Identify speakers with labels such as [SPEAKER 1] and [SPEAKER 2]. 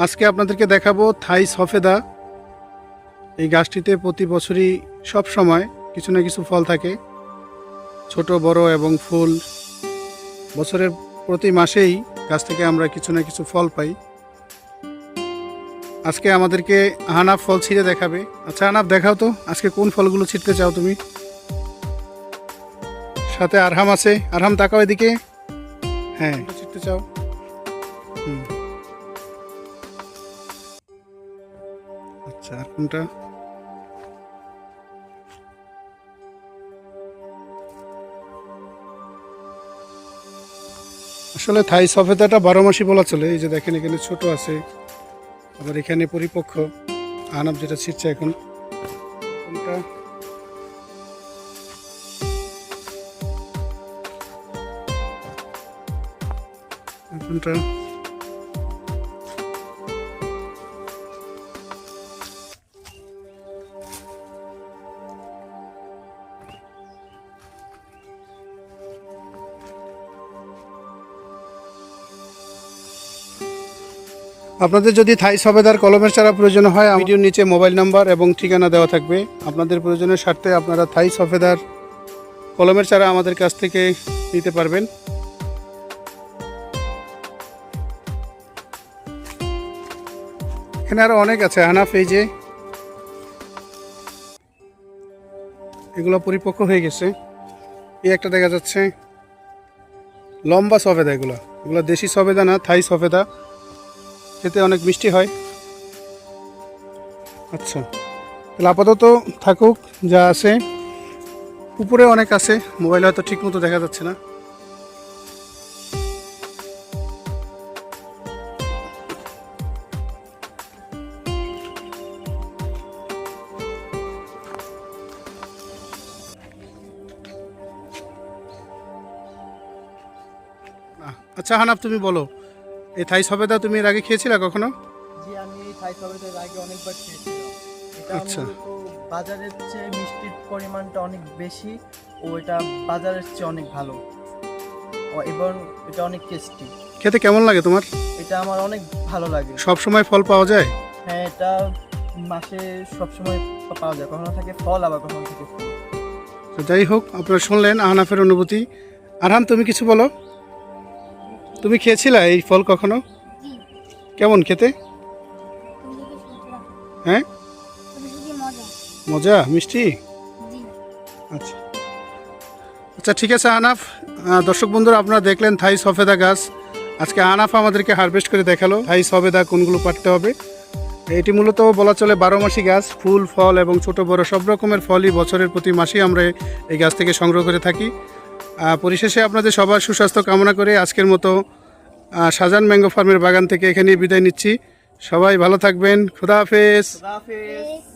[SPEAKER 1] আজকে আপনাদেরকে দেখাবো থাই সফেদা। এই গাছটিতে প্রতি বছরই সব সময় কিছু না কিছু ফল থাকে, ছোট বড় এবং ফুল। বছরের প্রতি মাসেই গাছ থেকে আমরা কিছু না কিছু ফল পাই। আজকে আমাদেরকে আহনাফ ফল ছিঁড়ে দেখাবে। আচ্ছা আহনাফ, দেখাও তো আজকে কোন ফলগুলো ছিঁড়তে চাও তুমি। সাথে আরহাম আছে। আরহাম তাকাও এদিকে। হ্যাঁ, ছিঁড়তে চাও। আচ্ছা, আর কোনটা? আসলে থাই সফেদাটা 12 মাসই বলা চলে। এই যে দেখেন, এখানে ছোট আছে, আবার এখানে পরিপক্ক। আহনাফ যেটা ছিঁড়ছে এখন, কোনটা? কোনটা? আপনাদের যদি থাই সফেদার কলমের চারা প্রয়োজন হয়, ভিডিওর নিচে মোবাইল নাম্বার এবং ঠিকানা দেওয়া থাকবে। আপনাদের প্রয়োজনের স্বার্থে আপনারা থাই সফেদার কলমের চারা আমাদের কাছ থেকে নিতে পারবেন। এখানে আরো অনেক আছে আহনাফ। এই যে এগুলো পরিপক্ক হয়ে গেছে। এই একটা দেখা যাচ্ছে, লম্বা সফেদা। এগুলো দেশি সফেদা না, থাই সফেদা। খেতে অনেক মিষ্টি হয়। আচ্ছা, তাহলে আপাতত থাকুক যা আছে। উপরে অনেক আছে, মোবাইল হয়তো ঠিক মতো দেখা যাচ্ছে না। আচ্ছা হানাফ, তুমি বলো, এই থাই সফেদা তুমি এর আগে খেয়েছিলে কখনো?
[SPEAKER 2] জি, আমি এই থাই সফেদা এর আগে অনেকবার খেয়েছিলাম। এটা
[SPEAKER 1] আচ্ছা,
[SPEAKER 2] বাজারের চেয়ে মিষ্টির পরিমাণটা অনেক বেশি, ও এটা বাজারের চেয়ে অনেক ভালো, এবং এটা অনেক টেস্টি।
[SPEAKER 1] খেতে কেমন লাগে তোমার?
[SPEAKER 2] এটা আমার অনেক ভালো লাগে।
[SPEAKER 1] সব সময় ফল পাওয়া যায়?
[SPEAKER 2] হ্যাঁ, এটা মাসে সবসময় পাওয়া যায়, কখনো থাকে ফল আবার কখনো থাকে ফুল।
[SPEAKER 1] তো যাই হোক, আপনারা শুনলেন আহনাফের অনুভূতি। আরহাম, তুমি কিছু বলো। তুমি খেয়েছিলে এই ফল কখনো? কেমন খেতে? হ্যাঁ, মজা, মিষ্টি। আচ্ছা আচ্ছা, ঠিক আছে আহনাফ। দর্শক বন্ধুরা, আপনারা দেখলেন থাই সফেদা গাছ। আজকে আহনাফ আমাদেরকে হারভেস্ট করে দেখালো থাই সফেদা কোনগুলো পাড়তে হবে। এটি মূলত বলা চলে 12 মাসি গাছ। ফুল, ফল এবং ছোট বড় সব রকমের ফলই বছরের প্রতি মাসেই আমরা এই গাছ থেকে সংগ্রহ করে থাকি। পরিশেষে আপনাদের সবার সুস্বাস্থ্য কামনা করে আজকের মতো শাহজাহান ম্যাঙ্গো ফার্মের বাগান থেকে এখানেই বিদায় নিচ্ছি। সবাই ভালো থাকবেন। খোদা হাফেজ।
[SPEAKER 2] খোদা হাফেজ।